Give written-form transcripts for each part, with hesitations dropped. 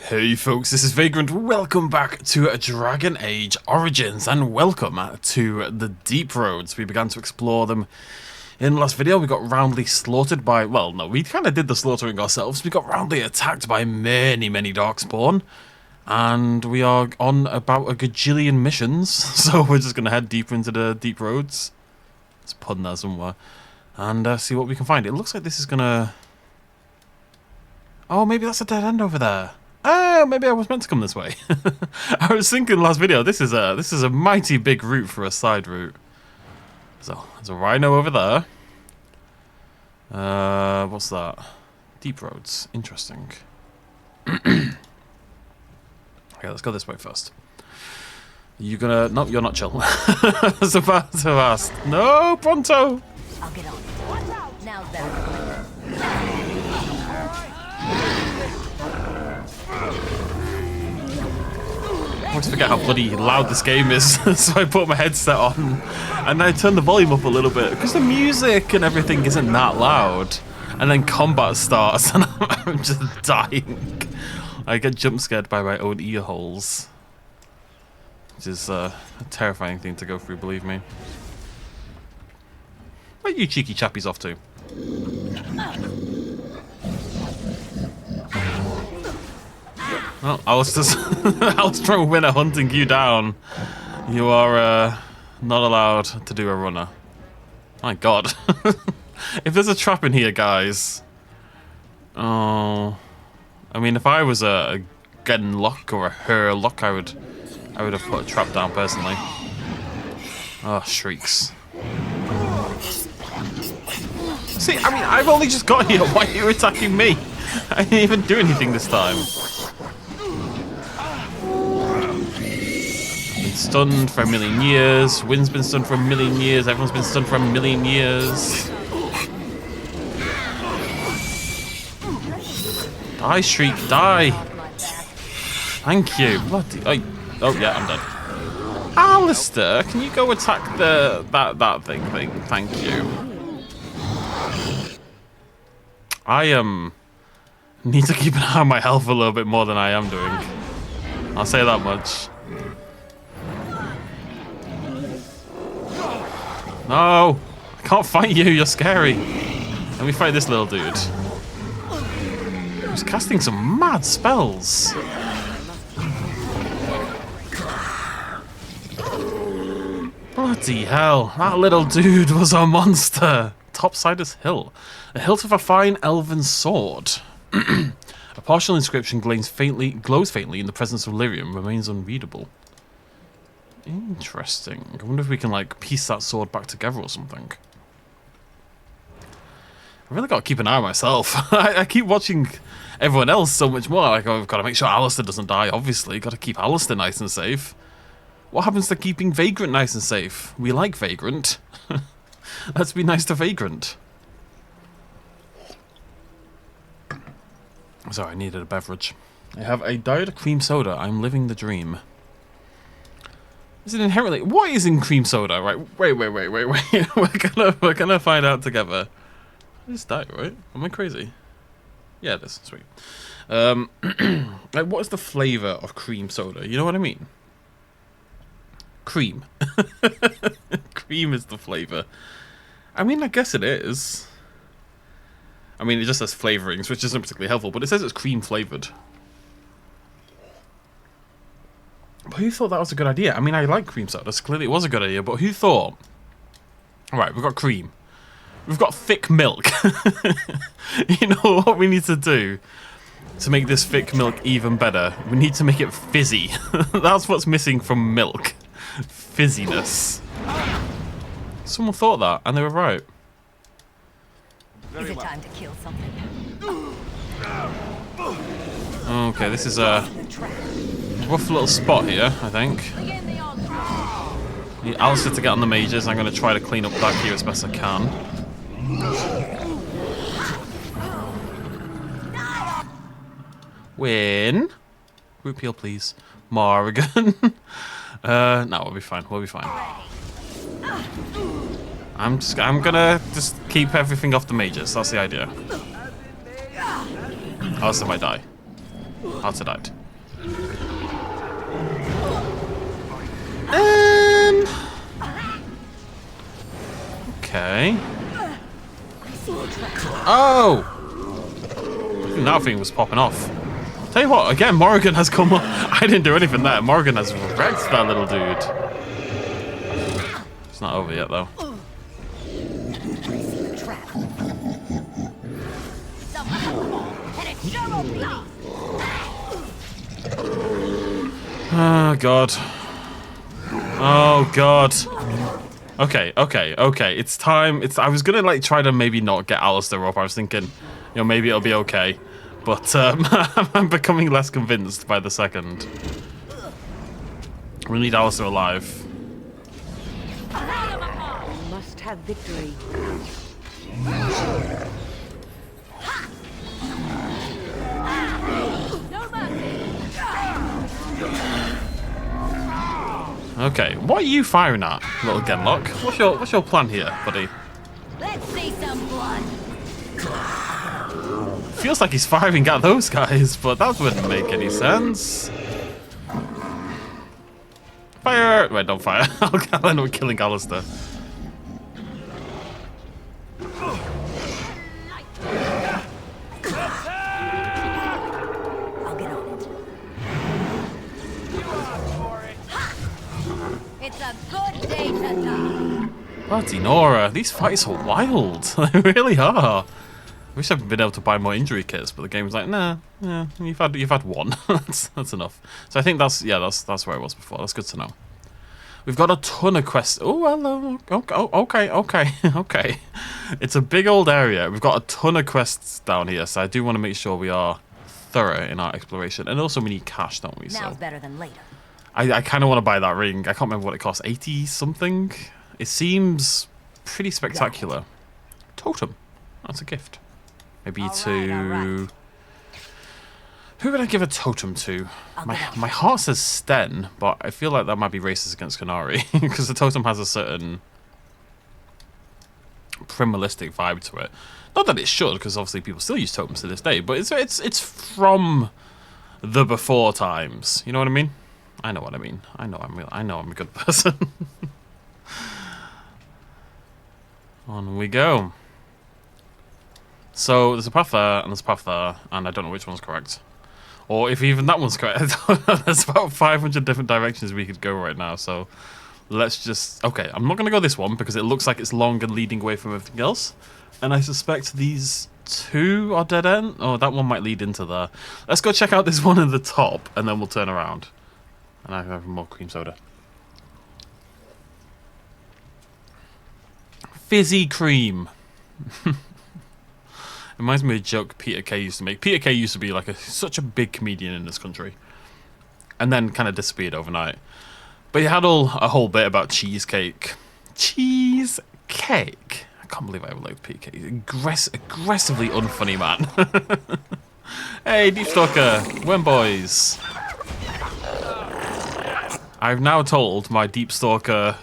Hey folks, this is Vagrant. Welcome back to Dragon Age Origins and welcome to the Deep Roads. We began to explore them in the last video. We got roundly slaughtered by, well no, we kind of did the slaughtering ourselves. We got roundly attacked by many Darkspawn and we are on about a gajillion missions, so we're just going to head deeper into the Deep Roads. There's a pun there somewhere. And see what we can find. It looks like this is going to... Oh, maybe that's a dead end over there. Oh, maybe I was meant to come this way. I was thinking last video, this is a mighty big route for a side route. So, there's a rhino over there. What's that? Deep Roads. Interesting. Okay, let's go this way first. Are you gonna... Nope, you're not chill. I was about to ask. No, pronto! I'll get on. Now then. I always forget how bloody loud this game is, so I put my headset on and I turn the volume up a little bit because the music and everything isn't that loud. And then combat starts and I'm just dying. I get jump scared by my own ear holes, which is a terrifying thing to go through, believe me. Where are you cheeky chappies off to? Well, Alistair Winner hunting you down. You are not allowed to do a runner. My god. If there's a trap in here, guys. Oh. I mean, if I was a Genlock or a Herlock, I would have put a trap down personally. Oh, shrieks. See, I mean, I've only just got here. Why are you attacking me? I didn't even do anything this time. Stunned for a million years. Wind's been stunned for a million years. Everyone's been stunned for a million years. Die, Shriek, die! Thank you. Bloody. Oh yeah, I'm dead. Alistair, can you go attack that thing? Thank you. I need to keep an eye on my health a little bit more than I am doing. I'll say that much. No! I can't fight you, you're scary. Let me fight this little dude. He's casting some mad spells. Bloody hell, that little dude was a monster. Topsiders Hill. A hilt of a fine elven sword. A partial inscription glows faintly in the presence of lyrium, remains unreadable. Interesting. I wonder if we can, like, piece that sword back together or something. I really got to keep an eye on myself. I keep watching everyone else so much more. Like, I've got to make sure Alistair doesn't die, obviously. Got to keep Alistair nice and safe. What happens to keeping Vagrant nice and safe? We like Vagrant. Let's be nice to Vagrant. Sorry, I needed a beverage. I have a diet cream soda. I'm living the dream. Is it inherently... What is in cream soda? Right, wait. We're gonna find out together. I just died, right? Am I crazy? Yeah, it is. Sweet. Like, what is the flavour of cream soda? You know what I mean? Cream. Cream is the flavour. I mean, I guess it is. I mean, it just says flavourings, which isn't particularly helpful, but it says it's cream flavoured. But who thought that was a good idea? I mean, I like cream soda, so clearly it was a good idea, but who thought... Alright, we've got cream. We've got thick milk. You know what we need to do to make this thick milk even better? We need to make it fizzy. That's what's missing from milk. Fizziness. Someone thought that, and they were right. Is it time to kill something? Okay, this is a rough little spot here, I think. Need Alistair to get on the mages. I'm going to try to clean up back here as best I can. Win. Group heal, please. Morrigan. No, we'll be fine. We'll be fine. I'm gonna just keep everything off the mages. That's the idea. Alistair might die. Hearts died. Okay. Oh! That thing was popping off. Tell you what, again, Morrigan has come up. I didn't do anything there. Morrigan has wrecked that little dude. It's not over yet, though. Oh, God. Oh, God. Okay. It's time. I was gonna like try to maybe not get Alistair up. I was thinking, maybe it'll be okay. But I'm becoming less convinced by the second. We need Alistair alive. We must have victory. Okay, what are you firing at, little Genlock? What's your plan here, buddy? Let's see some blood. Feels like he's firing at those guys, but that wouldn't make any sense. Fire! Wait, don't fire. I'll end up killing Alistair. I'll get on it. It's a good day to die. Bloody Nora, these fights are wild. They really are. I wish I'd been able to buy more injury kits, but the game's like, nah, yeah, you've had one. that's enough. So I think that's where I was before. That's good to know. We've got a ton of quests. Oh, hello. Okay. It's a big old area. We've got a ton of quests down here, so I do want to make sure we are thorough in our exploration. And also we need cash, don't we? Now's better than later. I kind of want to buy that ring. I can't remember what it costs. 80 something? It seems pretty spectacular. Totem. That's a gift. Maybe All to... right. Who would I give a totem to? My heart says Sten, but I feel like that might be racist against Canary because the totem has a certain primalistic vibe to it. Not that it should, because obviously people still use totems to this day, but it's from the before times. You know what I mean? I know what I mean. I know I'm a good person. On we go. So there's a path there, and there's a path there, and I don't know which one's correct. Or if even that one's correct. There's about 500 different directions we could go right now, so let's just... Okay, I'm not going to go this one, because it looks like it's long and leading away from everything else. And I suspect these two are dead end. Oh, that one might lead into there. Let's go check out this one at the top, and then we'll turn around. And I have more cream soda. Fizzy cream. Reminds me of a joke Peter Kay used to make. Peter Kay used to be like such a big comedian in this country. And then kind of disappeared overnight. But he had a whole bit about cheesecake. Cheesecake? I can't believe I ever liked Peter Kay. Aggressively unfunny man. Hey, Deep Stalker. When boys. I've now told my Deep Stalker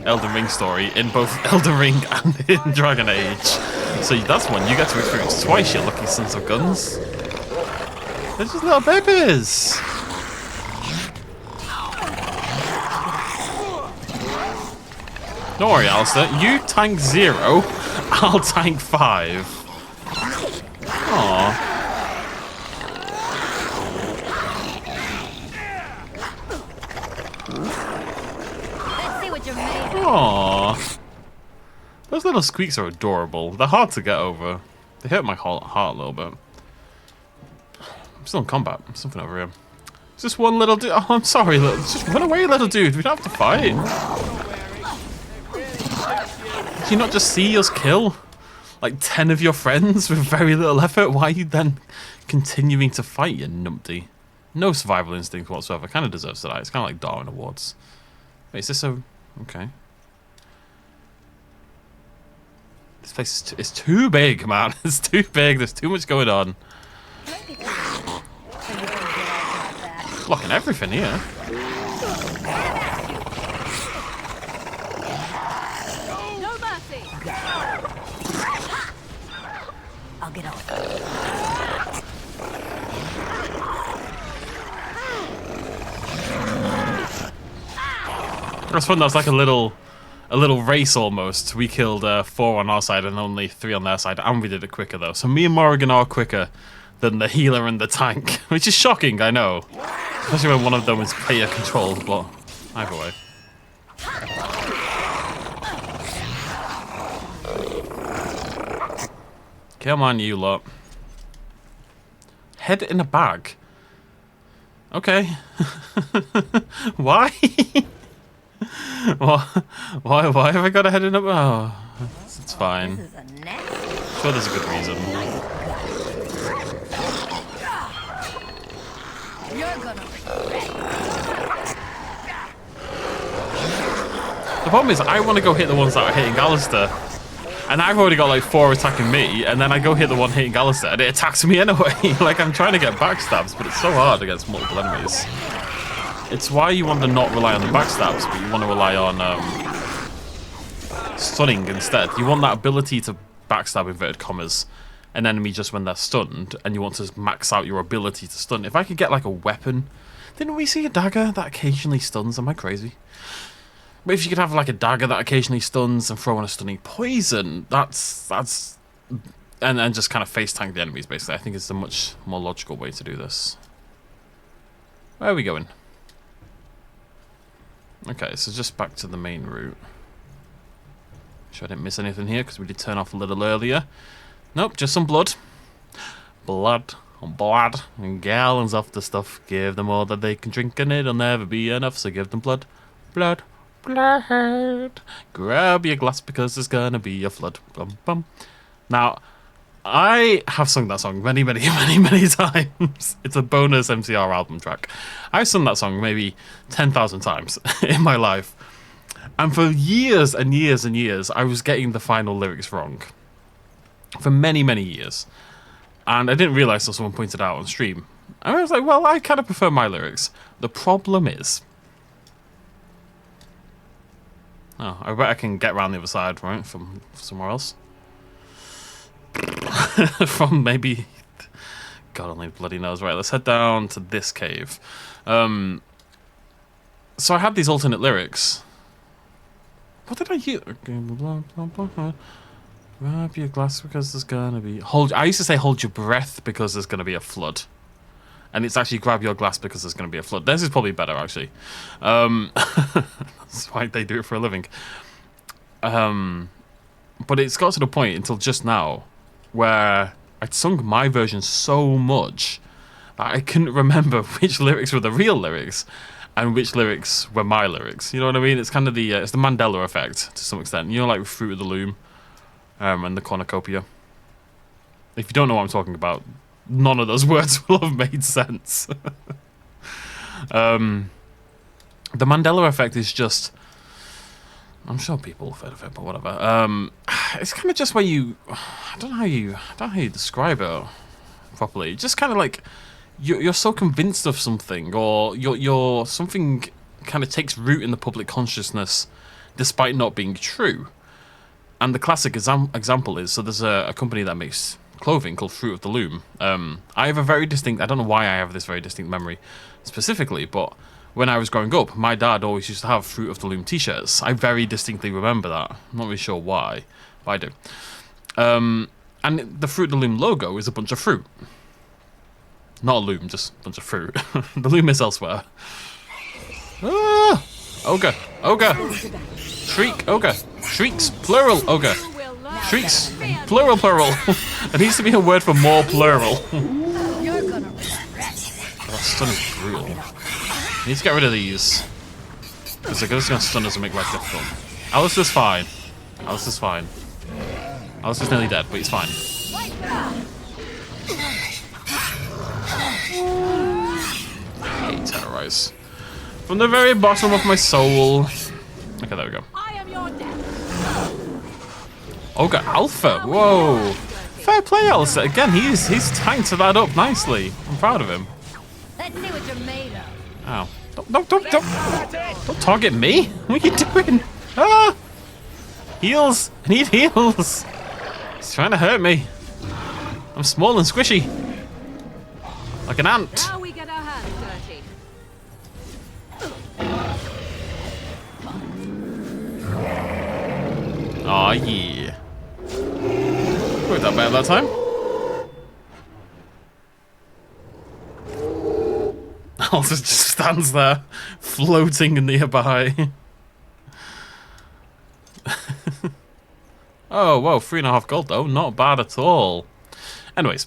Elden Ring story in both Elden Ring and in Dragon Age. So that's one you get to experience twice, you lucky sons of guns. They're just little babies. Don't worry, Alistair. You tank 0, I'll tank 5. Aww. Let's see what you're made of. Aww. Those little squeaks are adorable. They're hard to get over. They hurt my heart a little bit. I'm still in combat. There's something over here. It's just one little dude. Oh, I'm sorry. Just run away, little dude. We don't have to fight. Can you not just see us kill like 10 of your friends with very little effort? Why are you then continuing to fight, you numpty? No survival instinct whatsoever. Kind of deserves to die. It's kind of like Darwin Awards. Wait, is this a... Okay. This place is too big, man. It's too big. There's too much going on. Blocking everything here. No mercy. I'll get on. That's fun. That's like a little race almost. We killed 4 on our side and only 3 on their side, and we did it quicker though. So me and Morrigan are quicker than the healer and the tank, which is shocking, I know. Especially when one of them is player controlled, but either way. Come on, you lot. Head in a bag. Okay. Why? Why have I got a head in a bag? Oh, it's fine. This is a nest. Sure, there's a good reason. You're gonna regret. The problem is, I want to go hit the ones that are hitting Alistair. And I've already got like 4 attacking me, and then I go hit the one hitting Alistair, and it attacks me anyway. Like, I'm trying to get backstabs, but it's so hard against multiple enemies. It's why you want to not rely on the backstabs, but you want to rely on stunning instead. You want that ability to backstab, inverted commas, an enemy just when they're stunned, and you want to max out your ability to stun. If I could get like a weapon, didn't we see a dagger that occasionally stuns? Am I crazy? But if you could have like a dagger that occasionally stuns and throw in a stunning poison, that's and just kind of face tank the enemies basically. I think it's a much more logical way to do this. Where are we going? Okay, so just back to the main route. Sure I didn't miss anything here because we did turn off a little earlier. Nope, just some blood. Blood and gallons of the stuff. Give them all that they can drink and it'll never be enough, so give them blood. Grab your glass because there's gonna be a flood. Bum, bum. Now, I have sung that song many times. It's a bonus MCR album track. I've sung that song maybe 10,000 times in my life. And for years and years and years, I was getting the final lyrics wrong. For many years. And I didn't realise until someone pointed out on stream. And I was like, well, I kind of prefer my lyrics. The problem is... Oh, I bet I can get around the other side, right? From somewhere else. From maybe... God only bloody knows. Right, let's head down to this cave. So I had these alternate lyrics. What did I use? Grab your glass because there's gonna be... I used to say hold your breath because there's gonna be a flood. And it's actually grab your glass because there's going to be a flood. This is probably better, actually. That's why they do it for a living. But it's got to the point until just now where I'd sung my version so much that I couldn't remember which lyrics were the real lyrics and which lyrics were my lyrics. You know what I mean? It's kind of the it's the Mandela effect to some extent. You know, like with Fruit of the Loom and the cornucopia. If you don't know what I'm talking about, none of those words will have made sense. The Mandela effect is just... I'm sure people have heard of it, but whatever. It's kind of just where you... I don't know how you describe it properly. It's just kind of like you're so convinced of something, or you're something kind of takes root in the public consciousness despite not being true. And the classic example is, so there's a company that makes clothing called Fruit of the Loom. I have a very distinct... I don't know why I have this very distinct memory specifically, but when I was growing up, my dad always used to have Fruit of the Loom t-shirts. I very distinctly remember that. I'm not really sure why, but I do. And the Fruit of the Loom logo is a bunch of fruit. Not a loom, just a bunch of fruit. The loom is elsewhere. Ah! Ogre! Ogre! Shriek! Ogre! Shrieks! Plural! Ogre! Shrieks! Plural! There needs to be a word for more plural. That stun is brutal. I need to get rid of these. Because they're just going to stun us and make life difficult. Alistair's fine. Alistair's fine. Alistair's nearly dead, but he's fine. I hate terrorize. From the very bottom of my soul. Okay, there we go. Ogre Alpha. Whoa. Fair play, Alistair. Again, he's tanked that up nicely. I'm proud of him. Let's see what you're made of. Ow. Don't target me. What are you doing? Ah! Heals. I need heals. He's trying to hurt me. I'm small and squishy. Like an ant. Now we get our hands dirty. Aw, yeah. Worked that better that time. Also just stands there, floating nearby. Oh, whoa, 3.5 gold though. Not bad at all. Anyways,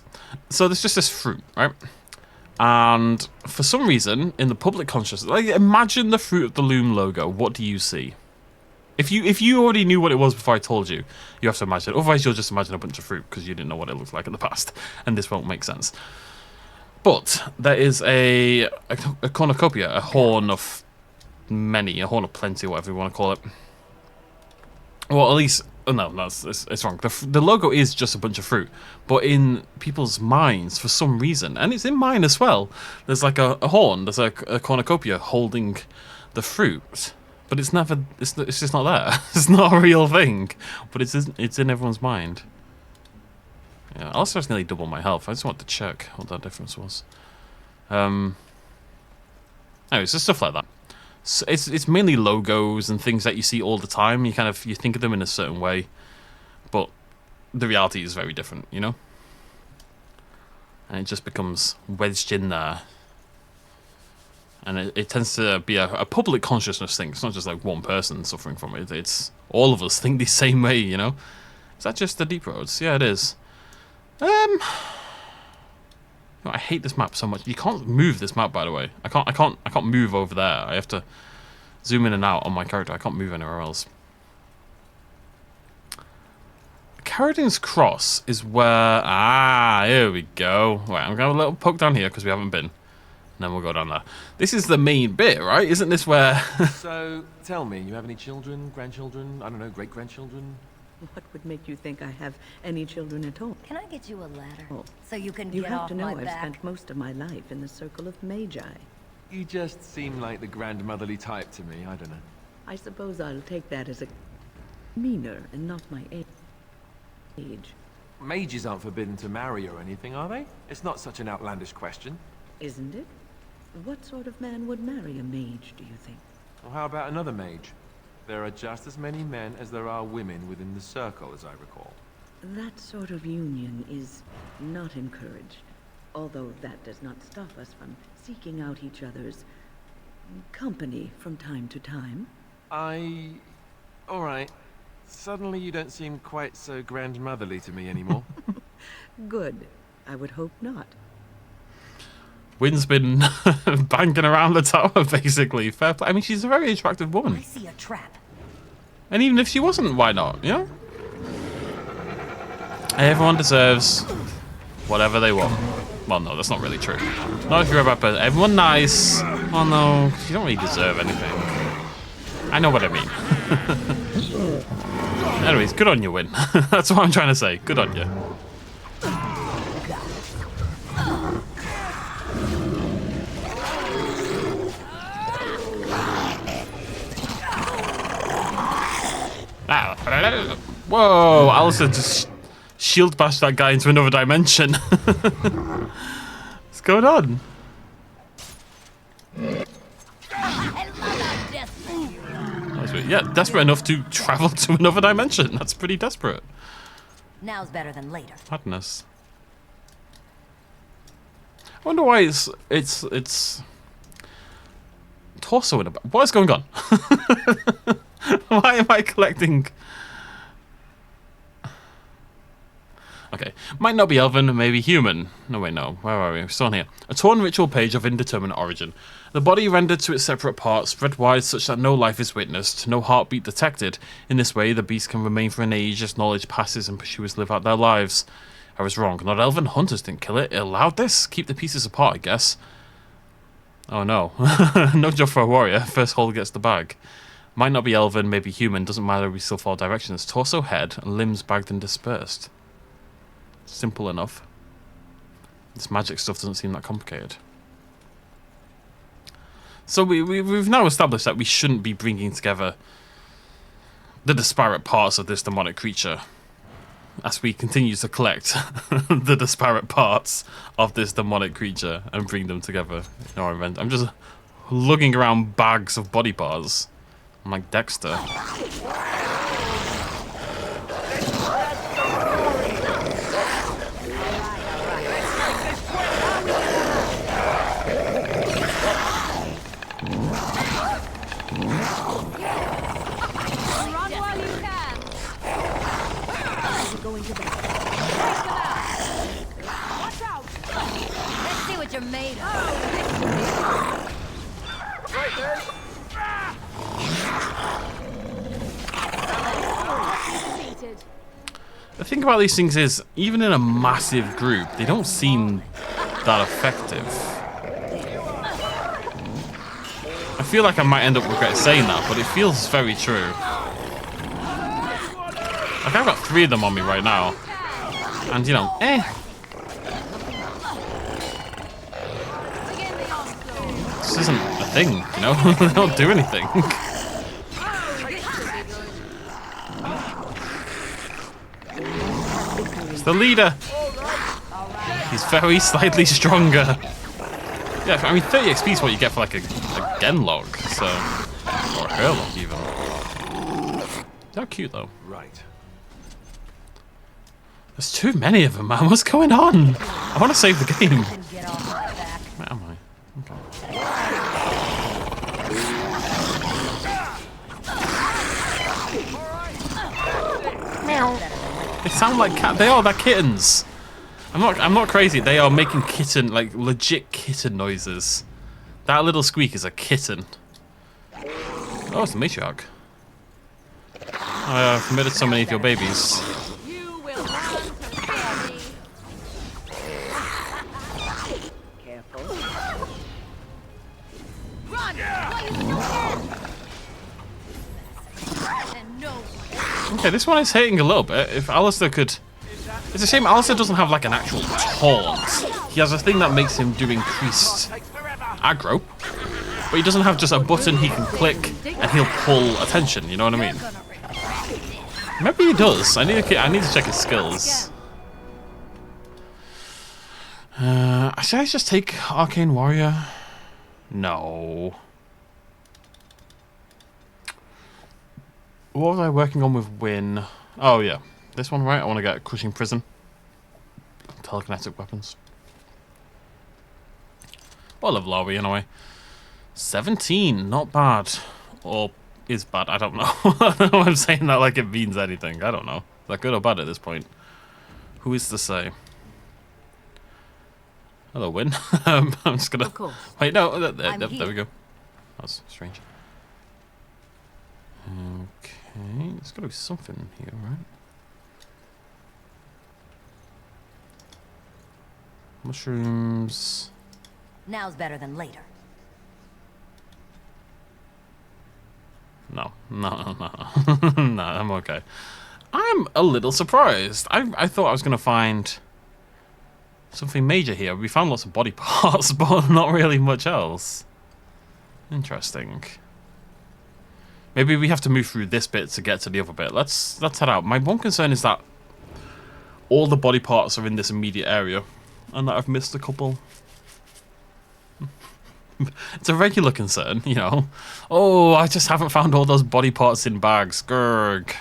so there's just this fruit, right? And for some reason, in the public consciousness, like, imagine the Fruit of the Loom logo. What do you see? If you already knew what it was before I told you, you have to imagine it. Otherwise, you'll just imagine a bunch of fruit because you didn't know what it looked like in the past, and this won't make sense. But there is a cornucopia, a horn of many, a horn of plenty, whatever you want to call it. Well, at least, oh no, it's wrong. The logo is just a bunch of fruit, but in people's minds, for some reason, and it's in mine as well, there's like a horn, there's a cornucopia holding the fruit, but it's never, it's just not there. It's not a real thing, but it's in everyone's mind. Yeah, I also nearly double my health. I just want to check what that difference was. Anyways, just stuff like that. So it's mainly logos and things that you see all the time. You think of them in a certain way, but the reality is very different, you know. And it just becomes wedged in there, and it tends to be a public consciousness thing. It's not just like one person suffering from it. It's all of us think the same way, you know. Is that just the deep roads? Yeah, it is. I hate this map so much. You can't move this map, by the way. I can't move over there. I have to zoom in and out on my character. I can't move anywhere else. Carradines Cross is where... here we go. Right, I'm going to have a little poke down here because we haven't been. And then we'll go down there. This is the main bit, right? Isn't this where... So, tell me, you have any children, grandchildren, I don't know, great-grandchildren? What would make you think I have any children at all? Can I get you a ladder? Oh. So you can You get have off to know my I've back? spent most of my life in the circle of magi. You just seem like the grandmotherly type to me, I don't know. I suppose I'll take that as a meaner and not my age. Mages aren't forbidden to marry or anything, are they? It's not such an outlandish question. Isn't it? What sort of man would marry a mage, do you think? Well, how about another mage? There are just as many men as there are women within the circle, as I recall. That sort of union is not encouraged, although that does not stop us from seeking out each other's company from time to time. Alright. Suddenly you don't seem quite so grandmotherly to me anymore. Good. I would hope not. Wind's been banging around the tower, basically. Fair play. I mean, she's a very attractive woman. I see a trap. And even if she wasn't, why not, you know? Everyone deserves whatever they want. Well, no, that's not really true. Not if you're a bad person. Everyone nice. Oh, no, you don't really deserve anything. I know what I mean. Anyways, good on you, Win. That's what I'm trying to say. Good on you. Whoa, Alistair just shield bashed that guy into another dimension. What's going on? I love how desperate you are. That's really, yeah, desperate enough to travel to another dimension. That's pretty desperate. Now's better than later. Madness. I wonder why it's torso in a... What is going on? Why am I collecting... Okay, might not be elven, maybe human. No, wait, no. Where are we? We're still on here. A torn ritual page of indeterminate origin. The body rendered to its separate parts, spread wide such that no life is witnessed, no heartbeat detected. In this way, the beast can remain for an age as knowledge passes and pursuers live out their lives. I was wrong. Not elven hunters didn't kill it. It allowed this. Keep the pieces apart, I guess. Oh no. No job for a warrior. First hold gets the bag. Might not be elven, maybe human. Doesn't matter, we still follow directions. Torso, head, and limbs bagged and dispersed. Simple enough. This magic stuff doesn't seem that complicated. So we've now established that we shouldn't be bringing together the disparate parts of this demonic creature as we continue to collect the disparate parts of this demonic creature and bring them together in our event. I'm just lugging around bags of body parts. I'm like Dexter. thing about these things is, even in a massive group, they don't seem that effective. I feel like I might end up regretting saying that, but it feels very true. Like, I've got 3 of them on me right now. And, you know, this isn't a thing, you know? They don't do anything. It's the leader. He's very slightly stronger. Yeah, I mean, 30 XP is what you get for like a Genlog, so, or a Herlog even. They're cute though. Right. There's too many of them, man. What's going on? I want to save the game. Where am I? Okay. Meow. They sound like cat. They are. They're kittens. I'm not crazy. They are making kitten, like legit kitten noises. That little squeak is a kitten. Oh, it's the matriarch. I have murdered so many of your babies. You will run to spare me. Careful. Run! And no one. Okay, this one is hitting a little bit. If Alistair could... It's a shame Alistair doesn't have like an actual taunt. He has a thing that makes him do increased aggro. But he doesn't have just a button he can click and he'll pull attention, you know what I mean? Maybe he does. I need to check his skills. Should I just take Arcane Warrior? No. What was I working on with Win? Oh yeah, this one, right? I want to get Crushing Prison. Telekinetic weapons. Well, I love Lobby anyway. 17, not bad. Or is bad, I don't know. I don't know why I'm saying that like it means anything. I don't know. Is that good or bad at this point? Who is to say? Hello, Win. I'm just gonna... Wait, no, there we go. That's strange. Okay, there's gotta be something here, right? Mushrooms... Now's better than later. No, no, I'm okay. I'm a little surprised. I thought I was going to find something major here. We found lots of body parts, but not really much else. Interesting. Maybe we have to move through this bit to get to the other bit. Let's head out. My one concern is that all the body parts are in this immediate area, and that I've missed a couple. It's a regular concern, you know. Oh, I just haven't found all those body parts in bags. Grrg.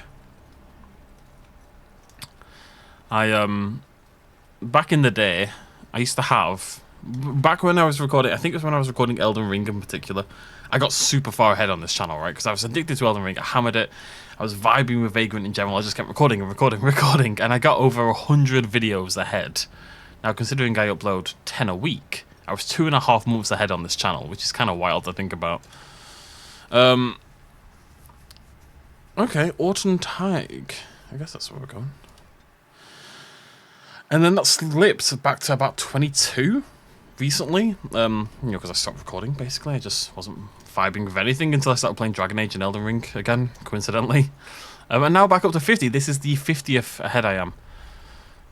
Back in the day, I used to have... Back when I was recording, I think it was when I was recording Elden Ring in particular, I got super far ahead on this channel, right? Because I was addicted to Elden Ring, I hammered it, I was vibing with Vagrant in general, I just kept recording and recording, and I got over 100 videos ahead. Now, considering I upload 10 a week, I was 2.5 months ahead on this channel, which is kind of wild to think about. Okay, Autumn Tig. I guess that's where we're going. And then that slipped back to about 22 recently. You know, because I stopped recording, basically. I just wasn't vibing with anything until I started playing Dragon Age and Elden Ring again, coincidentally. And now back up to 50. This is the 50th ahead I am.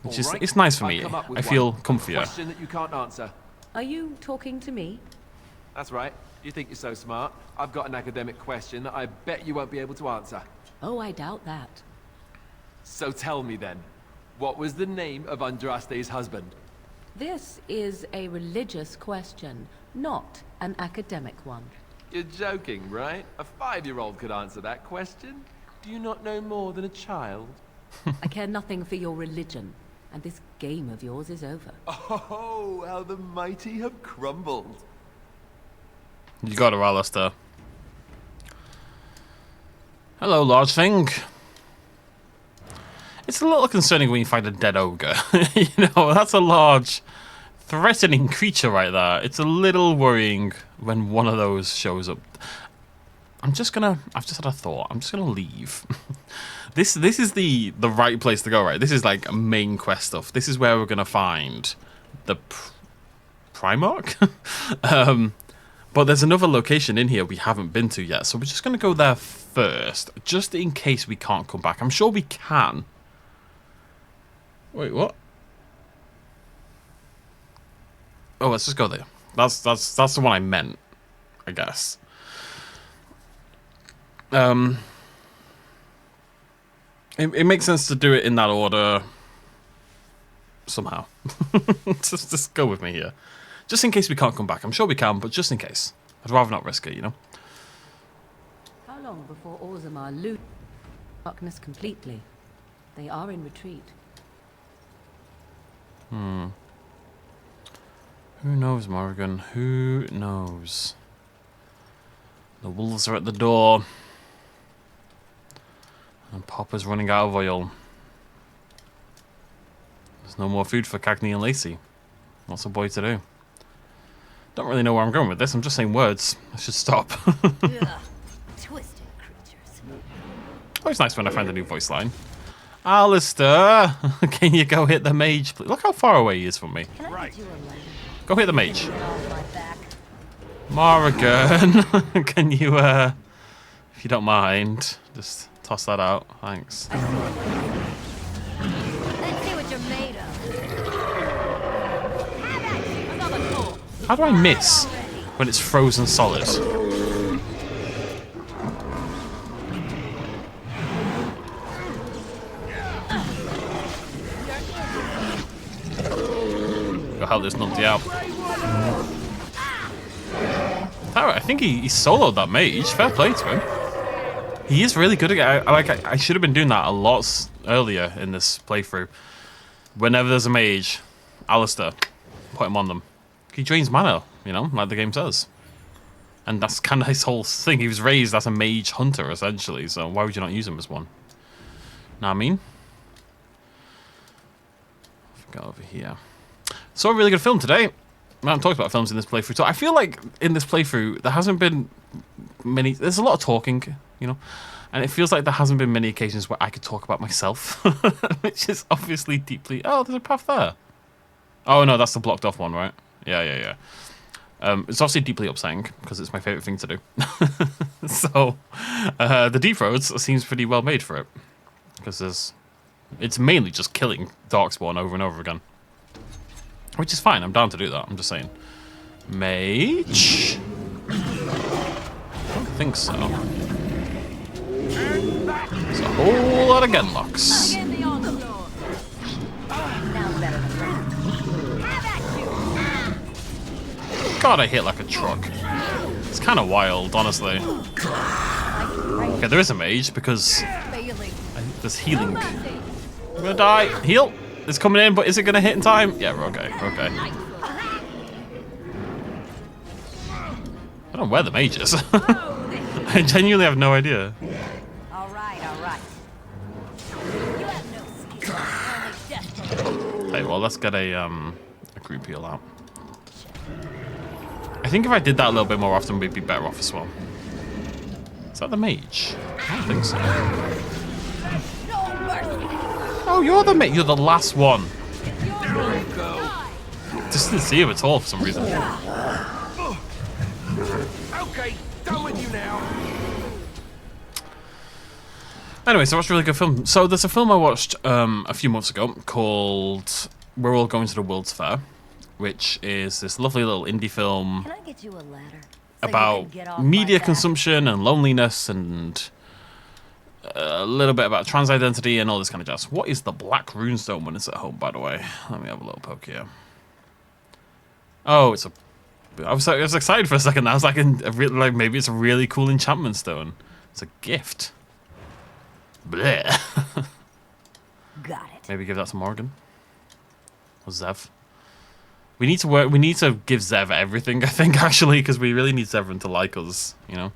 Which is, it's nice for me. I feel comfier. Question that you can't answer. Are you talking to me? That's right. You think you're so smart. I've got an academic question that I bet you won't be able to answer. Oh, I doubt that. So tell me then, what was the name of Andraste's husband? This is a religious question, not an academic one. You're joking, right? A 5-year-old could answer that question. Do you not know more than a child? I care nothing for your religion, and this game of yours is over. Oh, how the mighty have crumbled. You got her, Alistair. Hello, large thing. It's a little concerning when you find a dead ogre. You know, that's a large, threatening creature right there. It's a little worrying when one of those shows up. I've just had a thought. I'm just gonna leave. This is the right place to go, right? This is like main quest stuff. This is where we're gonna find the Primarch. But there's another location in here we haven't been to yet, so we're just gonna go there first, just in case we can't come back. I'm sure we can. Wait, what? Oh, let's just go there. That's the one I meant, I guess. It makes sense to do it in that order somehow. just go with me here. Just in case we can't come back. I'm sure we can, but just in case. I'd rather not risk it, you know? How long before Orzammar loot darkness completely? They are in retreat. Who knows, Morrigan? Who knows? The wolves are at the door. And Popper's running out of oil. There's no more food for Cagney and Lacey. What's a boy to do? Don't really know where I'm going with this. I'm just saying words. I should stop. Ugh, twisted creatures. Always nice when I find a new voice line. Alistair, can you go hit the mage, please? Look how far away he is from me. Can I get you a light? Go hit the mage. Get off my back. Morrigan, can you, if you don't mind, just toss that out. Thanks. Let's see what you're made of. Have at you. Another pull. How do I miss when it's frozen solid? Go help this numpty out. I think he soloed that mage. Fair play to him. He is really good at it. I should have been doing that a lot earlier in this playthrough. Whenever there's a mage, Alistair, put him on them. He drains mana, you know, like the game says. And that's kind of his whole thing. He was raised as a mage hunter, essentially, so why would you not use him as one? Know what I mean? Go over here. Saw a really good film today. I haven't talked about films in this playthrough, so I feel like in this playthrough there hasn't been many. There's a lot of talking, you know, and it feels like there hasn't been many occasions where I could talk about myself, which is obviously deeply. Oh, there's a path there. Oh no, that's the blocked off one, right? Yeah. It's obviously deeply upsetting because it's my favorite thing to do. So the deep roads seems pretty well made for it because it's mainly just killing Darkspawn over and over again. Which is fine, I'm down to do that, I'm just saying. Mage? I don't think so. There's a whole lot of Genlocks. Again the onslaught. Now better than that. Have at you. God, I hit like a truck. It's kind of wild, honestly. Okay, there is a mage because Failing. there's healing. I'm gonna die. Heal! It's coming in, but is it gonna hit in time? Yeah, we're okay. We're okay. I don't know where the mage is. I genuinely have no idea. All right. You have no skill. Only destiny. Hey, well, let's get a group heal out. I think if I did that a little bit more often, we'd be better off as well. Is that the mage? I don't think so. No mercy. Oh, you're the mage. You're the last one. Go. Just didn't see him at all for some reason. Okay, done with you now. Anyway, so I watched a really good film. So there's a film I watched a few months ago called We're All Going to the World's Fair, which is this lovely little indie film Can I get you a ladder? about media consumption and loneliness and a little bit about trans identity and all this kind of jazz. What is the black runestone when it's at home, by the way? Let me have a little poke here. Oh, it's a... I was excited for a second. I was like, like maybe it's a really cool enchantment stone. It's a gift. Bleh. Got it. Maybe give that to Morgan or Zev. We need to work. We need to give Zev everything, I think, actually, because we really need Zevran to like us. You know.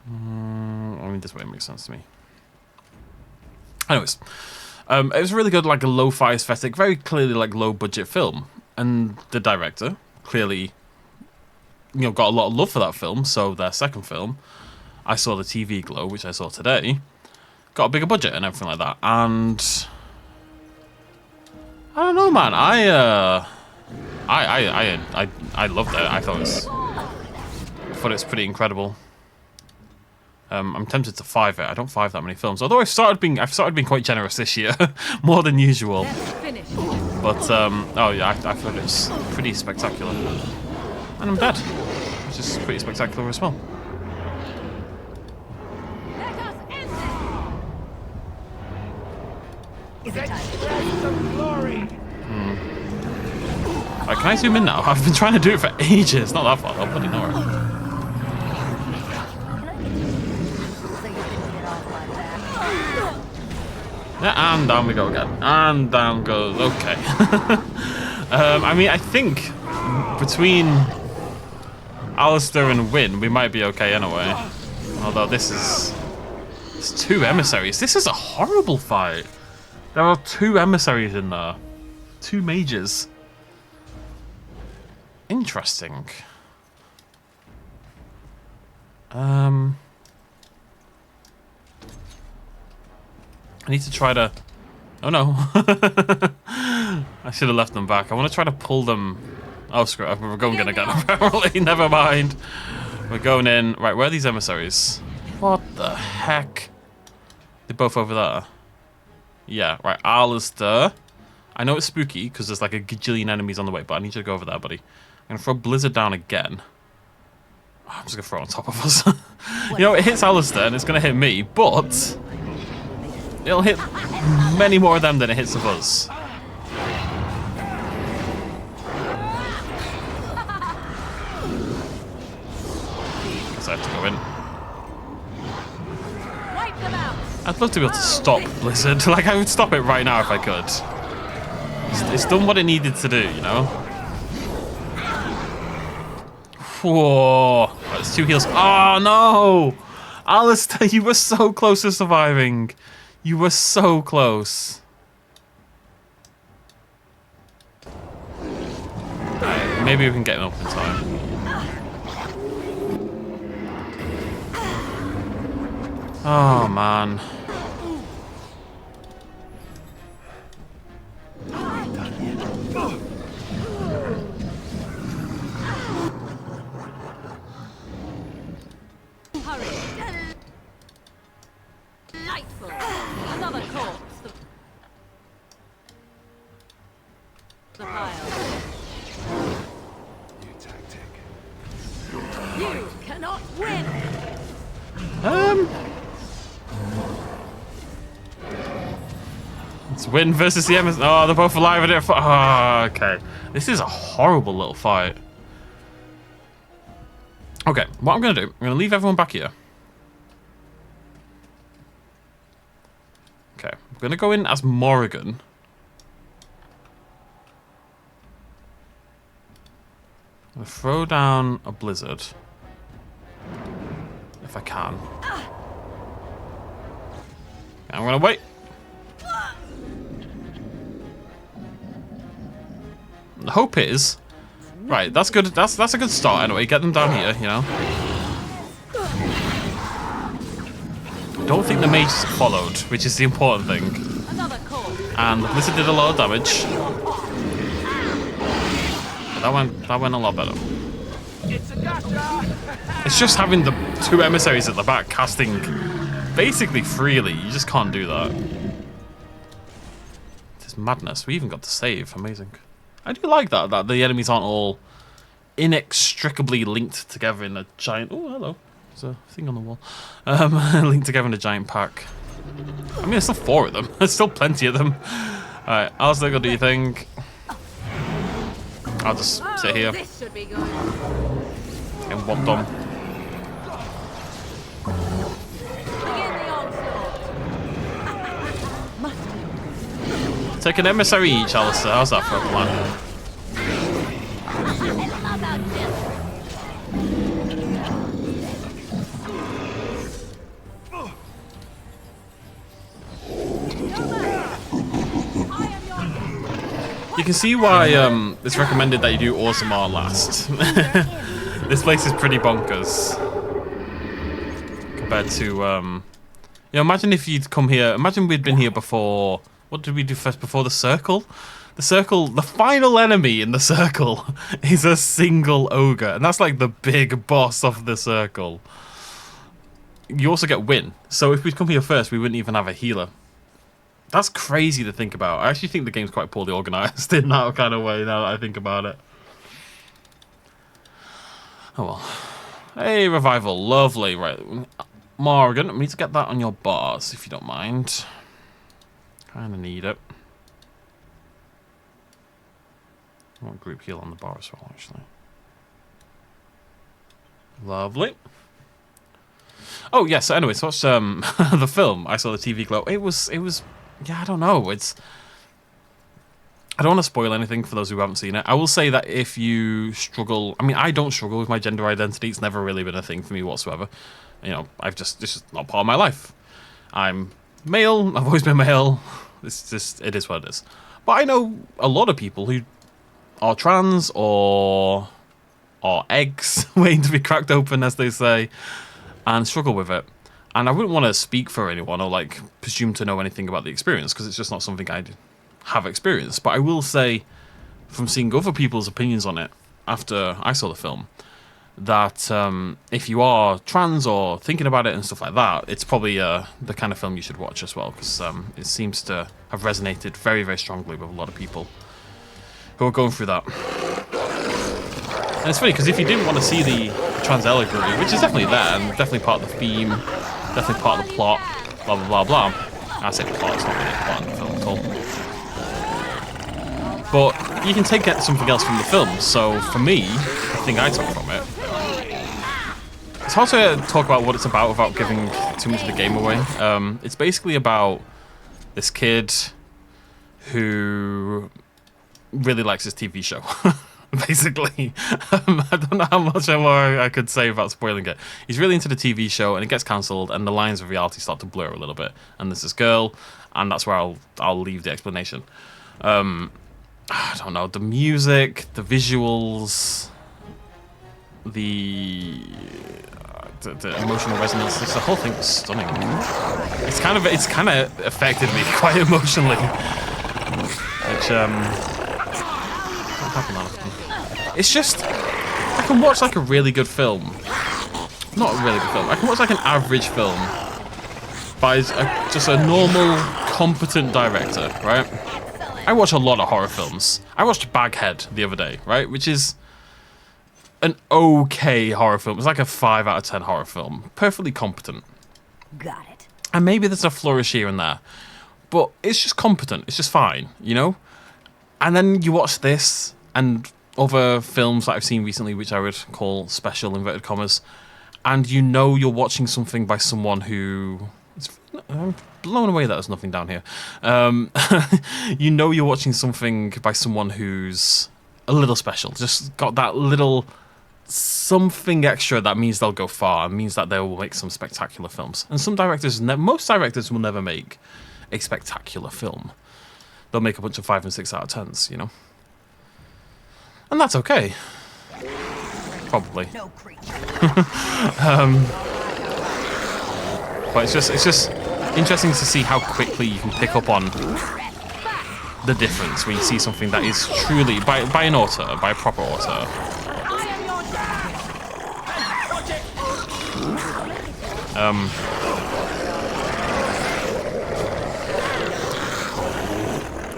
I mean, this way makes sense to me. Anyways, it was really good, like a lo-fi aesthetic, very clearly like low-budget film, and the director clearly, you know, got a lot of love for that film. So their second film, I saw the TV Glow, which I saw today. got a bigger budget and everything like that. And I don't know, man. I loved it. I thought it's pretty incredible. I'm tempted to 5 it. I don't 5 that many films. Although I've started being quite generous this year, more than usual. But oh yeah, I thought it was pretty spectacular. And I'm dead, which is pretty spectacular as well. Right, can I zoom in now? I've been trying to do it for ages. Not that far, though. Bloody nowhere. Yeah, and down we go again. And down goes. Okay. I mean, I think between Alistair and Wynn, we might be okay anyway. Although it's 2 emissaries. This is a horrible fight. There are 2 emissaries in there. 2 mages. Interesting. I need to try to... Oh no. I should have left them back. I want to try to pull them... Oh, screw it. We're going in again, apparently. Never mind. We're going in. Right, where are these emissaries? What the heck? They're both over there. Yeah, right. Alistair. I know it's spooky because there's like a gajillion enemies on the way, but I need you to go over there, buddy. I'm going to throw Blizzard down again. Oh, I'm just going to throw it on top of us. You know, it hits Alistair and it's going to hit me, but it'll hit many more of them than it hits of us. Guess I have to go in. I'd love to be able to stop Blizzard. Like, I would stop it right now if I could. It's done what it needed to do, you know? Whoa. Right, there's 2 heals. Oh, no! Alistair, you were so close to surviving. You were so close. Right, maybe we can get him up in time. Oh, man. Another corpse. The pile. New tactic. You cannot win. It's Wynn versus the Emerson. Oh, they're both alive in it. Oh, okay. This is a horrible little fight. Okay, what I'm going to do, I'm going to leave everyone back here. Okay, I'm going to go in as Morrigan. I'm going to throw down a Blizzard. If I can. I'm going to wait. The hope is... Right, that's good. That's a good start anyway. Get them down here, you know. I don't think the mage followed, which is the important thing. And the Blizzard did a lot of damage. But that went a lot better. It's just having the 2 emissaries at the back casting basically freely. You just can't do that. It's madness. We even got to save. Amazing. I do like that the enemies aren't all inextricably linked together in a giant... Oh, hello. There's a thing on the wall. Linked together in a giant pack. I mean, there's still 4 of them. There's still plenty of them. Alright, Alistair, go do your thing. I'll just sit here. This should be good. And whopped on. Begin the onslaught. Take an emissary each, Alistair. How's that for a plan? You can see why it's recommended that you do Orzammar last. This place is pretty bonkers compared to You know, imagine if you'd come here. Imagine we'd been here before. What did we do first before the circle? The circle, the final enemy in the circle is a single ogre. And that's like the big boss of the circle. You also get win. So if we'd come here first, we wouldn't even have a healer. That's crazy to think about. I actually think the game's quite poorly organised in that kind of way now that I think about it. Oh well. Hey, revival. Lovely. Right. Morgan, I need to get that on your bars, if you don't mind. Kind of need it. I want group heal on the bar as well, actually. Lovely. Oh, yes, so anyway, so watched the film. I saw the TV glow. It was, yeah, I don't know. I don't want to spoil anything for those who haven't seen it. I will say that if you struggle, I mean, I don't struggle with my gender identity. It's never really been a thing for me whatsoever. You know, this is not part of my life. I'm male. I've always been male. It is what it is. But I know a lot of people who are trans or eggs waiting to be cracked open, as they say, and struggle with it. And I wouldn't want to speak for anyone or like presume to know anything about the experience because it's just not something I have experienced. But I will say, from seeing other people's opinions on it after I saw the film, that if you are trans or thinking about it and stuff like that, it's probably the kind of film you should watch as well, because it seems to have resonated very, very strongly with a lot of people who are going through that. And it's funny, because if you didn't want to see the trans allegory, which is definitely there, and definitely part of the theme, definitely part of the plot, blah, blah, blah, blah. I say plot, it's not really part of the film at all. But you can take something else from the film. So for me, the thing I took from it, it's hard to talk about what it's about without giving too much of the game away. It's basically about this kid who really likes his TV show. Basically, I don't know how much more I could say without spoiling it. He's really into the TV show, and it gets cancelled, and the lines of reality start to blur a little bit. And there's this girl, and that's where I'll leave the explanation. I don't know, the music, the visuals, the emotional resonance. The whole thing was stunning. It's kind of affected me quite emotionally, which don't happen often. It's just, I can watch like a really good film. Not a really good film. I can watch like an average film by just a normal, competent director, right? I watch a lot of horror films. I watched Baghead the other day, right? Which is an okay horror film. It's like a 5 out of 10 horror film. Perfectly competent. Got it. And maybe there's a flourish here and there. But it's just competent. It's just fine, you know? And then you watch this and other films that I've seen recently, which I would call special, inverted commas, and you know you're watching something by someone who... I'm blown away that there's nothing down here. You know you're watching something by someone who's a little special, just got that little something extra that means they'll go far, and means that they will make some spectacular films. And some directors, most directors will never make a spectacular film. They'll make a bunch of 5 and 6 out of 10s, you know? And that's okay. Probably. No creature. But it's just interesting to see how quickly you can pick up on the difference when you see something that is truly, by an author, by a proper author.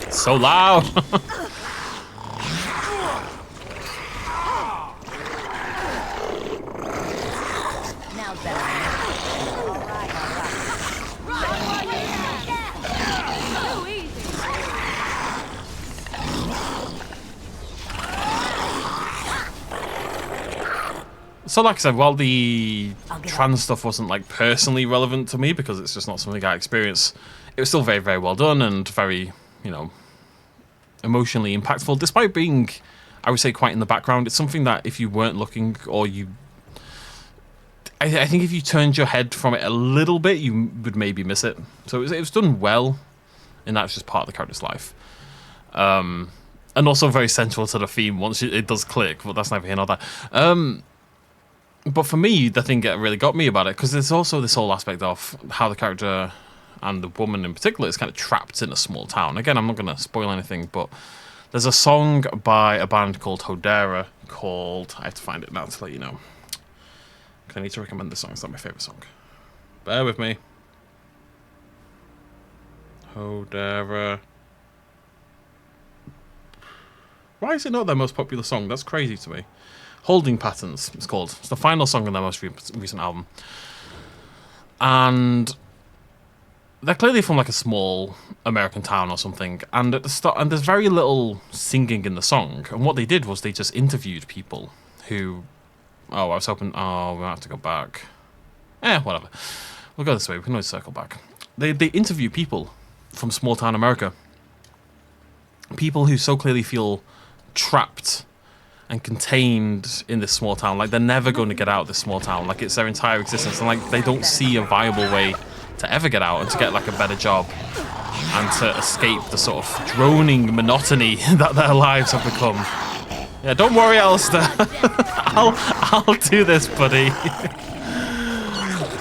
So loud! Now better. All right. So easy. So like I said, while the trans stuff wasn't like personally relevant to me because it's just not something I experienced, it was still very, very well done and very, you know, emotionally impactful, despite being, I would say, quite in the background. It's something that if you weren't looking, or you... I think if you turned your head from it a little bit, you would maybe miss it. So it was done well, and that's just part of the character's life. And also very central to the theme once it does click, but that's neither here nor there. But for me, the thing that really got me about it, because there's also this whole aspect of how the character and the woman in particular is kind of trapped in a small town. Again, I'm not going to spoil anything, but there's a song by a band called Hodera called... I have to find it now to let you know. Because I need to recommend this song. It's not my favourite song. Bear with me. Hodera. Why is it not their most popular song? That's crazy to me. Holding Patterns, it's called. It's the final song on their most recent album. And they're clearly from like a small American town or something. And at the start, and there's very little singing in the song. And what they did was they just interviewed people who... Oh, I was hoping... Oh, we'll have to go back. Whatever. We'll go this way. We can always circle back. They interview people from small town America. People who so clearly feel trapped and contained in this small town. Like, they're never going to get out of this small town. Like, it's their entire existence. And, like, they don't see a viable way to ever get out and to get, like, a better job and to escape the sort of droning monotony that their lives have become. Yeah, don't worry, Alistair. I'll do this, buddy.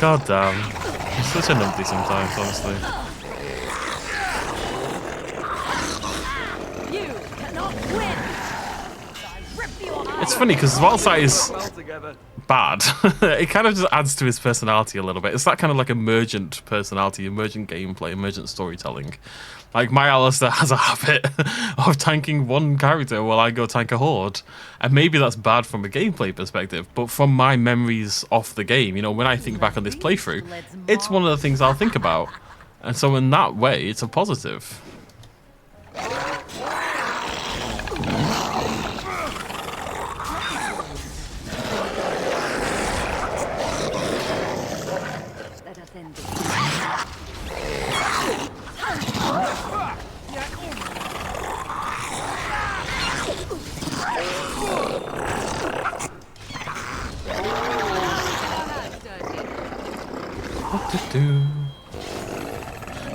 God damn. I'm such a numpty sometimes, honestly. It's funny because whilst that is bad, it kind of just adds to his personality a little bit. It's that kind of like emergent personality, emergent gameplay, emergent storytelling. Like, my Alistair has a habit of tanking one character while I go tank a horde. And maybe that's bad from a gameplay perspective, but from my memories of the game, you know, when I think back on this playthrough, it's one of the things I'll think about. And so in that way, it's a positive.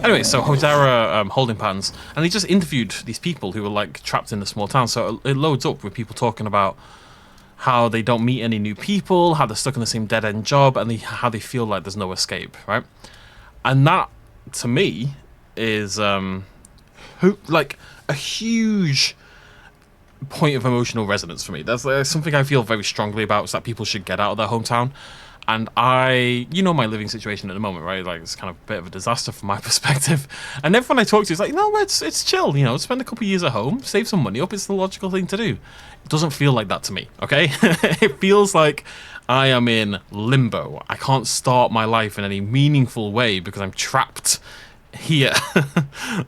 Anyway, so Hodera holding patterns, and they just interviewed these people who were like trapped in the small town. So it loads up with people talking about how they don't meet any new people, how they're stuck in the same dead-end job, and how they feel like there's no escape, right? And that, to me, is like a huge point of emotional resonance for me. That's something I feel very strongly about, is that people should get out of their hometown. And you know my living situation at the moment, right? Like, it's kind of a bit of a disaster from my perspective. And everyone I talk to is like, no, it's chill, you know, spend a couple of years at home, save some money up, it's the logical thing to do. It doesn't feel like that to me, okay? It feels like I am in limbo. I can't start my life in any meaningful way because I'm trapped here.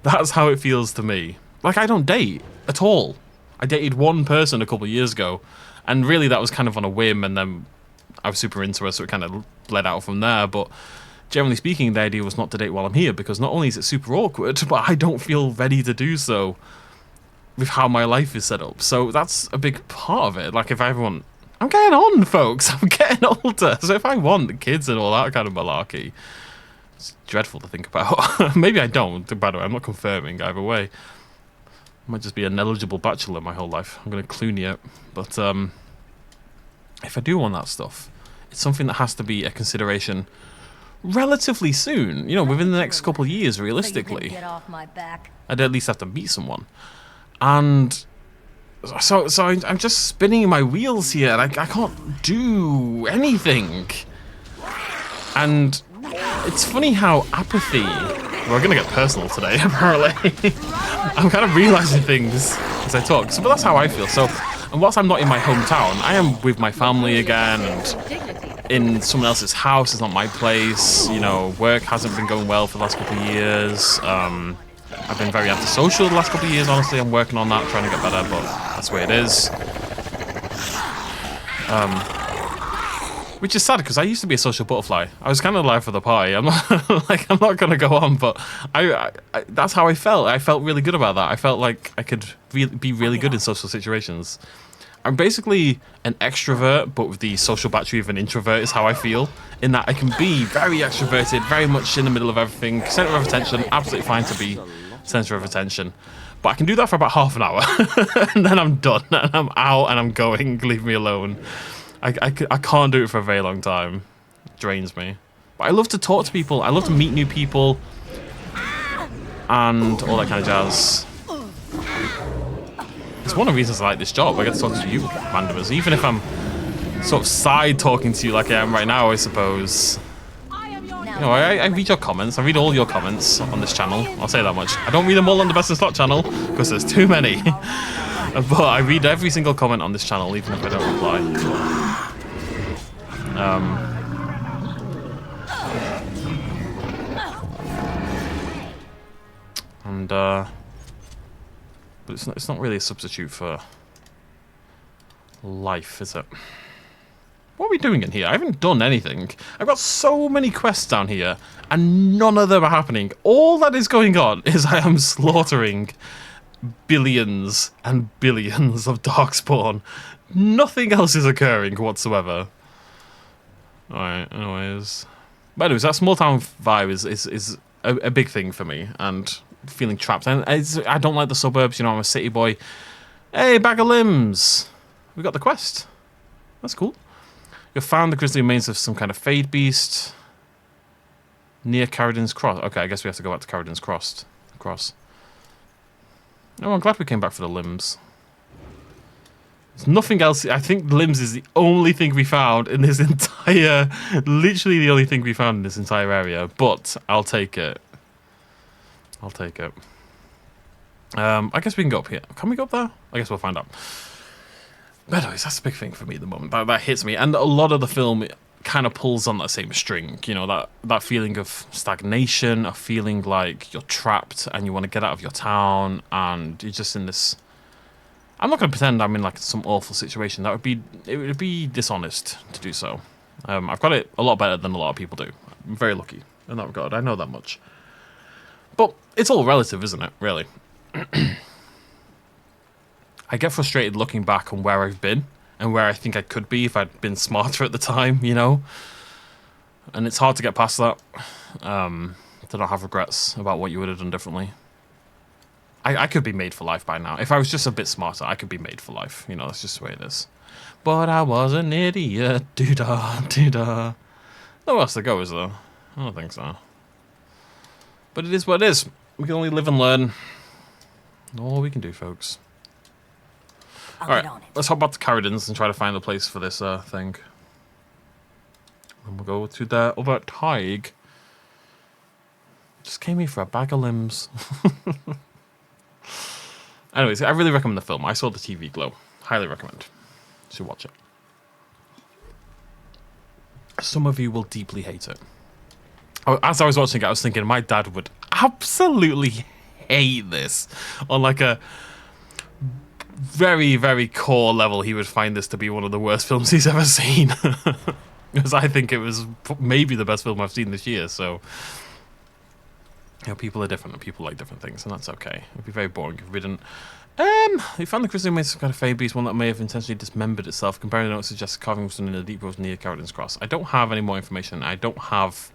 That's how it feels to me. Like, I don't date at all. I dated one person a couple of years ago, and really that was kind of on a whim, and then I was super into her, so it kind of bled out from there. But generally speaking, the idea was not to date while I'm here, because not only is it super awkward, but I don't feel ready to do so with how my life is set up. So that's a big part of it. Like, if I want... I'm getting on, folks. I'm getting older. So if I want kids and all that kind of malarkey, it's dreadful to think about. Maybe I don't, by the way. I'm not confirming either way. I might just be an eligible bachelor my whole life. I'm going to Clooney it. But, if I do want that stuff, it's something that has to be a consideration relatively soon. You know, within the next couple of years, realistically. I'd at least have to meet someone. And so I'm just spinning my wheels here, and I can't do anything. And it's funny how apathy... We're going to get personal today, apparently. I'm kind of realising things as I talk. So, but that's how I feel. So... And whilst I'm not in my hometown, I am with my family again, and in someone else's house. It's not my place. You know, work hasn't been going well for the last couple of years. I've been very antisocial the last couple of years, honestly. I'm working on that, trying to get better, but that's the way it is. Which is sad, because I used to be a social butterfly. I was kind of alive for the party. I'm not like, I'm not going to go on, but I that's how I felt. I felt really good about that. I felt like I could be really good in social situations. I'm basically an extrovert, but with the social battery of an introvert is how I feel. In that I can be very extroverted, very much in the middle of everything, center of attention, absolutely fine to be center of attention. But I can do that for about half an hour, and then I'm done, and I'm out, and I'm going, leave me alone. I can't do it for a very long time. It drains me. But I love to talk to people. I love to meet new people. And all that kind of jazz. It's one of the reasons I like this job. I get to talk to you randomers. Even if I'm sort of side talking to you like I am right now, I suppose. You know, I read your comments. I read all your comments on this channel. I'll say that much. I don't read them all on the Best in Slot channel because there's too many. But I read every single comment on this channel, even if I don't reply. But it's not really a substitute for life, is it? What are we doing in here? I haven't done anything. I've got so many quests down here, and none of them are happening. All that is going on is I am slaughtering billions and billions of Darkspawn. Nothing else is occurring whatsoever. Alright, anyways. But anyways, that small town vibe is a big thing for me, and feeling trapped. And I don't like the suburbs, you know, I'm a city boy. Hey, bag of limbs! We got the quest. That's cool. You found the grisly remains of some kind of fade beast near Carradin's Cross. Okay, I guess we have to go back to Carradin's Cross. Oh, I'm glad we came back for the limbs. There's nothing else. I think limbs is the only thing we found in this entire... Literally the only thing we found in this entire area. But I'll take it. I'll take it. I guess we can go up here. Can we go up there? I guess we'll find out. But anyways, that's a big thing for me at the moment. That hits me. And a lot of the film kind of pulls on that same string. You know, that feeling of stagnation, a feeling like you're trapped and you want to get out of your town and you're just in this... I'm not going to pretend I'm in like some awful situation. It would be dishonest to do so. I've got it a lot better than a lot of people do. I'm very lucky in that regard. I know that much. But it's all relative, isn't it, really? I get frustrated looking back on where I've been and where I think I could be if I'd been smarter at the time, you know? And it's hard to get past that. To not have regrets about what you would have done differently. I could be made for life by now. If I was just a bit smarter, I could be made for life. You know, that's just the way it is. But I was an idiot. Doo-da, doo-da. Nowhere else to go, is there? I don't think so. But it is what it is. We can only live and learn. All we can do, folks. Alright, let's hop back to Carradin's and try to find a place for this thing. And we'll go to the other Tig. Just came here for a bag of limbs. Anyways, I really recommend the film. I saw the TV Glow. Highly recommend. You should watch it. Some of you will deeply hate it. As I was watching it, I was thinking my dad would absolutely hate this. On like a very, very core level, he would find this to be one of the worst films he's ever seen. Because I think it was maybe the best film I've seen this year, so... You know, people are different and people like different things, and that's okay. It'd be very boring if we didn't. We found the crystal remains of kind of fade beast, one that may have intentionally dismembered itself. Comparing notes suggests carving was done in the deep roads near Carradin's Cross. I don't have any more information. I don't have...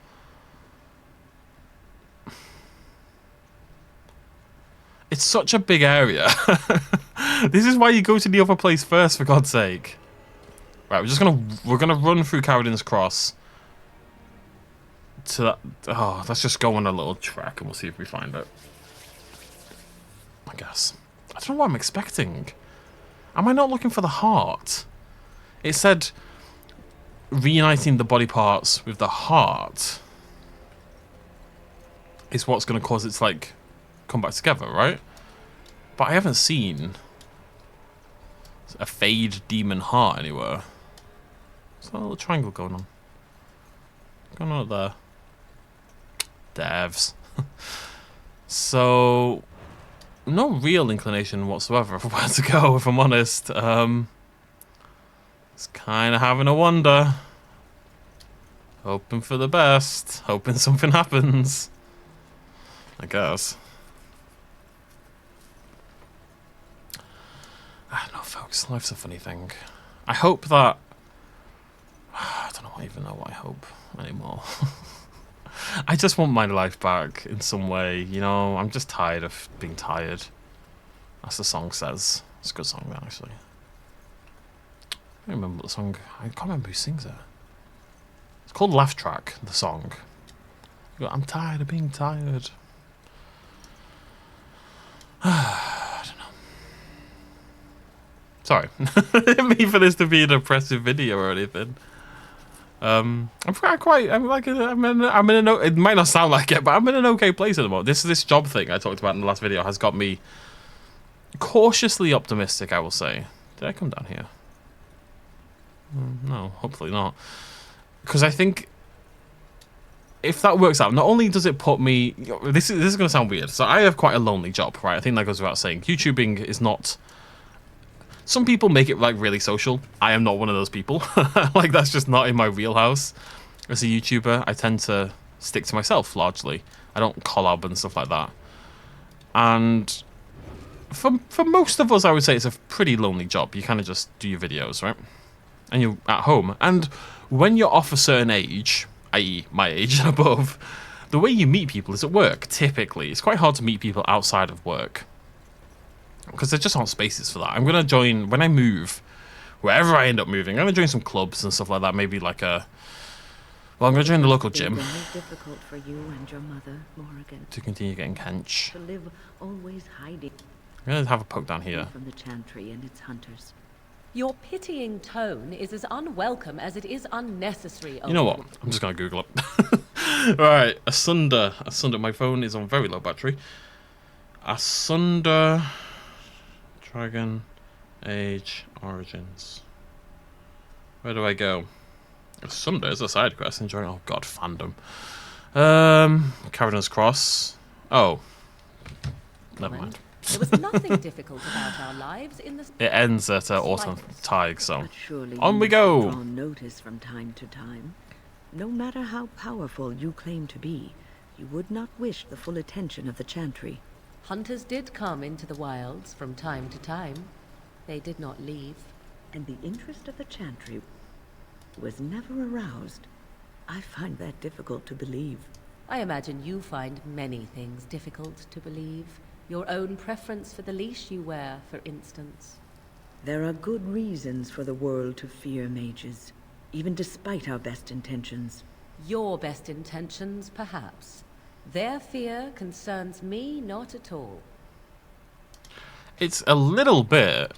It's such a big area. This is why you go to the other place first, for God's sake. Right, we're gonna run through Carradin's Cross. To that, oh, let's just go on a little trek and we'll see if we find it. I guess. I don't know what I'm expecting. Am I not looking for the heart? It said reuniting the body parts with the heart is what's going to cause it to, like, come back together, right? But I haven't seen a fade demon heart anywhere. There's a little triangle going on. What's going on up there? Devs. So, no real inclination whatsoever for where to go, if I'm honest. It's kind of having a wonder. Hoping for the best. Hoping something happens. I guess. I don't know, folks. Life's a funny thing. I hope that... I don't even know what I hope anymore. I just want my life back in some way, you know. I'm just tired of being tired. As the song says. It's a good song, actually. I don't remember what the song. I can't remember who sings it. It's called Laugh Track, the song. You go, I'm tired of being tired. I don't know. Sorry. I didn't mean for this to be an oppressive video or anything. I'm in it might not sound like it, but I'm in an okay place at the moment. This job thing I talked about in the last video has got me cautiously optimistic, I will say. Did I come down here? No, hopefully not. Because I think if that works out, not only does it put me... This is going to sound weird. So I have quite a lonely job, right? I think that goes without saying. YouTubing is not... Some people make it like really social. I am not one of those people. Like that's just not in my wheelhouse. As a YouTuber, I tend to stick to myself largely. I don't collab and stuff like that. And for most of us, I would say it's a pretty lonely job. You kind of just do your videos, right? And you're at home. And when you're off a certain age, i.e. my age and above, the way you meet people is at work, typically. It's quite hard to meet people outside of work. Because there just aren't spaces for that. I'm going to join, when I move, wherever I end up moving, I'm going to join some clubs and stuff like that. Maybe like a... Well, I'm going to join the local gym. It's very difficult for you and your mother, Morrigan. To continue getting hench. To live always hiding. I'm going to have a poke down here. From the Chantry and its hunters. Your pitying tone is as unwelcome as it is unnecessary. You know what? I'm just going to Google it. Right, Asunder. My phone is on very low battery. Asunder... Dragon Age Origins. Where do I go? Asunder is a side quest. Enjoying. Oh god, fandom. Caradonis Cross. Oh, never mind. There was nothing difficult about our lives in this. It ends at Autumn Tide, so But surely on we you go. must draw notice from time to time. No matter how powerful you claim to be, you would not wish the full attention of the Chantry. Hunters did come into the wilds from time to time. They did not leave. And the interest of the Chantry was never aroused. I find that difficult to believe. I imagine you find many things difficult to believe. Your own preference for the leash you wear, for instance. There are good reasons for the world to fear mages, even despite our best intentions. Your best intentions, perhaps. Their fear concerns me not at all. It's a little bit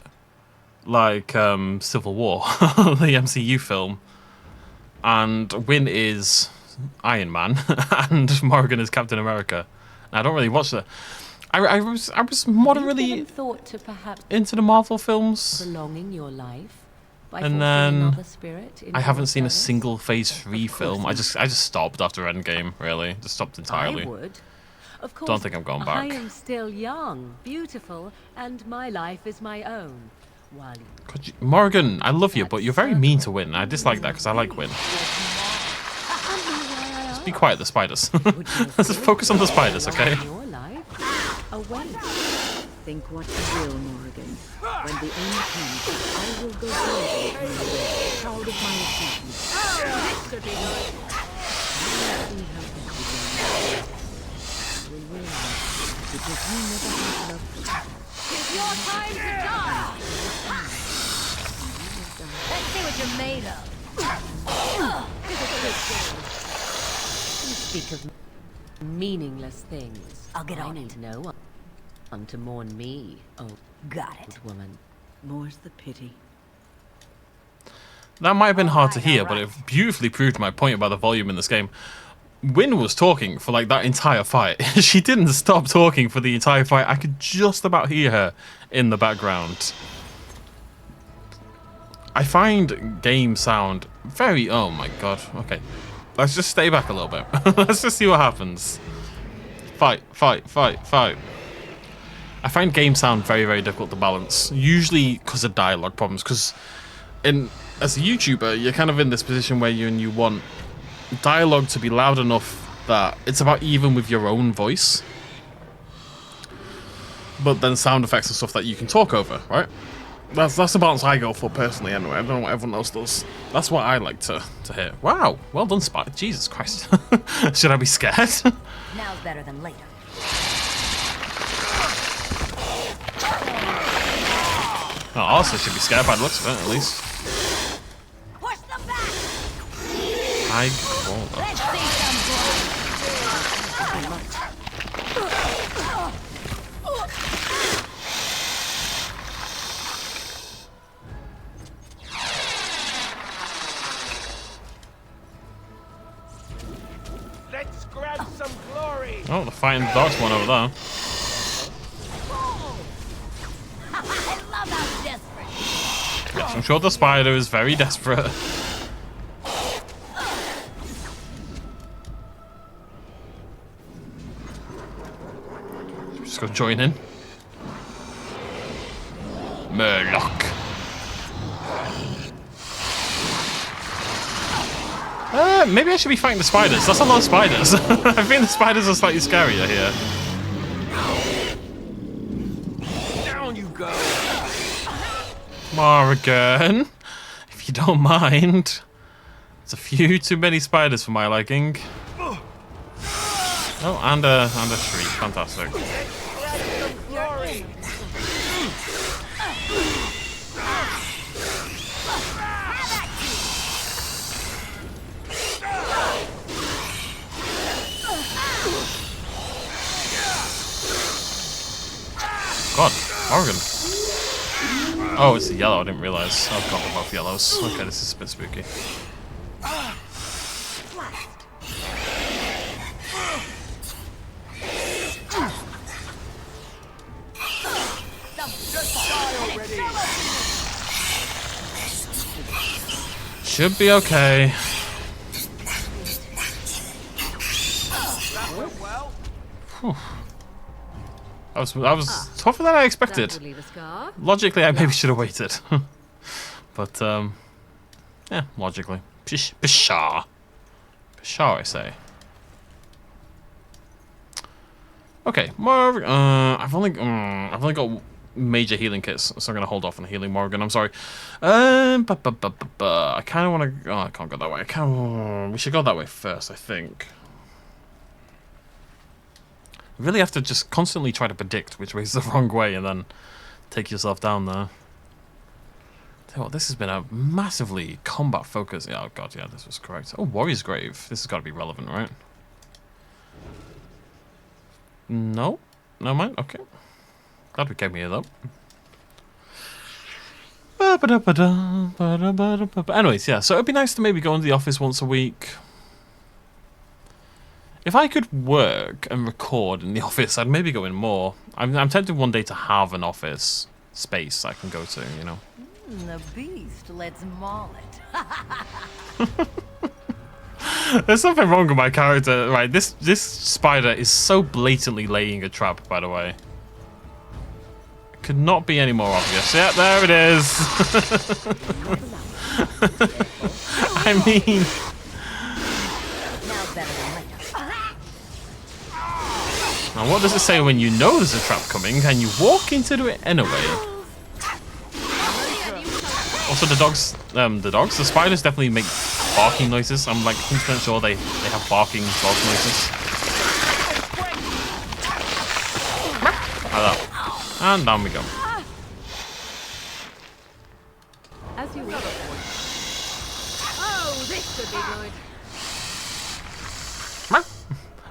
like Civil War, the MCU film. And Wynn is Iron Man, and Morrigan is Captain America. I don't really watch that. I was moderately thought to perhaps into the Marvel films. Prolonging your life by And then another spirit I haven't your seen a service? single Phase 3 film. I just stopped after Endgame, really. Just stopped entirely. I would. Of course, Don't think I'm going back. I am still young, beautiful, and my life is my own. While you Morrigan, I love you, but you're very mean to Wynn. I dislike that because I like Wynn. Just be quiet, the spiders. Let's just focus on the spiders, okay? your life away. Think what you will, Morrigan. When the end comes, I will go bravely on the way, proud of my achievements. This could be good. You will realize, because you never had love for me. It's your time to die. Let's see what you're made of. You speak of meaningless things. I'll get I on need it. no one to mourn me, oh Got it. woman. More's the pity. That might have been hard to hear, but it beautifully proved my point about the volume in this game. Wynn was talking for like that entire fight. She didn't stop talking for the entire fight. I could just about hear her in the background. I find game sound very... Oh my god. Okay. Let's just stay back a little bit. Let's just see what happens. Fight, fight, fight, fight. I find game sound very, very difficult to balance. Usually because of dialogue problems. Because as a YouTuber, you're kind of in this position where you want dialogue to be loud enough that it's about even with your own voice. But then sound effects and stuff that you can talk over, right? That's the balance I go for personally anyway. I don't know what everyone else does. That's what I like to hear. Wow, well done, Spy. Jesus Christ. Should I be scared? Now's better than later. Oh, also should be scared by the looks of it, at least. Hag crawler. Let's see some blood. Let's grab some glory. Oh, they're fighting the Darkspawn over there. I love how desperate. Yes, I'm sure the spider is very desperate. Just go join in. Murloc. Maybe I should be fighting the spiders. That's a lot of spiders. I think the spiders are slightly scarier here. Down you go. Morrigan, if you don't mind. It's a few too many spiders for my liking. Oh, and a shriek. Fantastic. Grab some glory. God, Morrigan. Oh, it's the yellow. I didn't realize. I've got both yellows. Okay, this is a bit spooky. Should be okay. Whew. That was tougher than I expected. That would leave a scar. Logically, I maybe should have waited. But, yeah, logically. Pshah. Pshah, I say. Okay, I've only got major healing kits, so I'm gonna hold off on healing Morrigan. I'm sorry. I kind of want to. Oh, I can't go that way. We should go that way first, I think. You really have to just constantly try to predict which way is the wrong way, and then take yourself down there. Tell you what, this has been a massively combat focus. Oh god, yeah, this was correct. Oh, Warrior's Grave. This has got to be relevant, right? No, no mind. Okay, glad we came here though. Anyways, yeah. So it'd be nice to maybe go into the office once a week. If I could work and record in the office, I'd maybe go in more. I'm tempted one day to have an office space I can go to, you know. The beast, let's maul it. There's something wrong with my character. Right, this spider is so blatantly laying a trap, by the way. It could not be any more obvious. Yeah, there it is. I mean... Now better than later. Now, what does it say when you know there's a trap coming and you walk into it anyway? Also, the spiders definitely make barking noises. I'm like 100% sure they have barking dog noises. Like that. And down we go. As you wish. Oh, this could be good.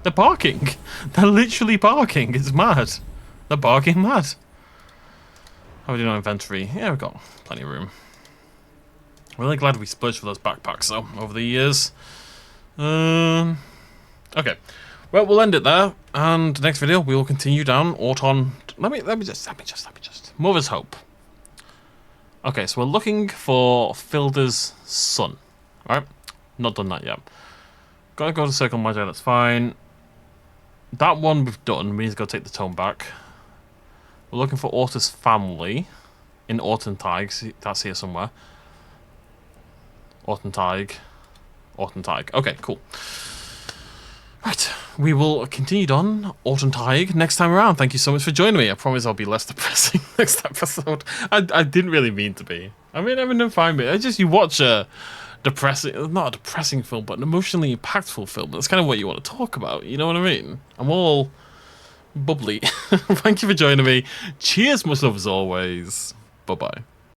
They're barking. They're literally barking. It's mad. They're barking mad. How are we doing on inventory? Yeah, we've got plenty of room. Really glad we splurged for those backpacks though over the years. Okay. Well, we'll end it there, and next video we will continue down Auton. Let me just. Mother's Hope. Okay, so we're looking for Filder's son. Alright? Not done that yet. Gotta go to Circle Magi, that's fine. That one we've done. We need to go take the tome back. We're looking for Orta's family in Ortenteig. That's here somewhere. Ortenteig. Okay, cool. Right, we will continue on Ortenteig next time around. Thank you so much for joining me. I promise I'll be less depressing next episode. I didn't really mean to be. I mean, everyone find me. It's just you watch a depressing, not a depressing film, but an emotionally impactful film. That's kind of what you want to talk about. You know what I mean? I'm all bubbly. Thank you for joining me. Cheers, much love as always. Bye-bye.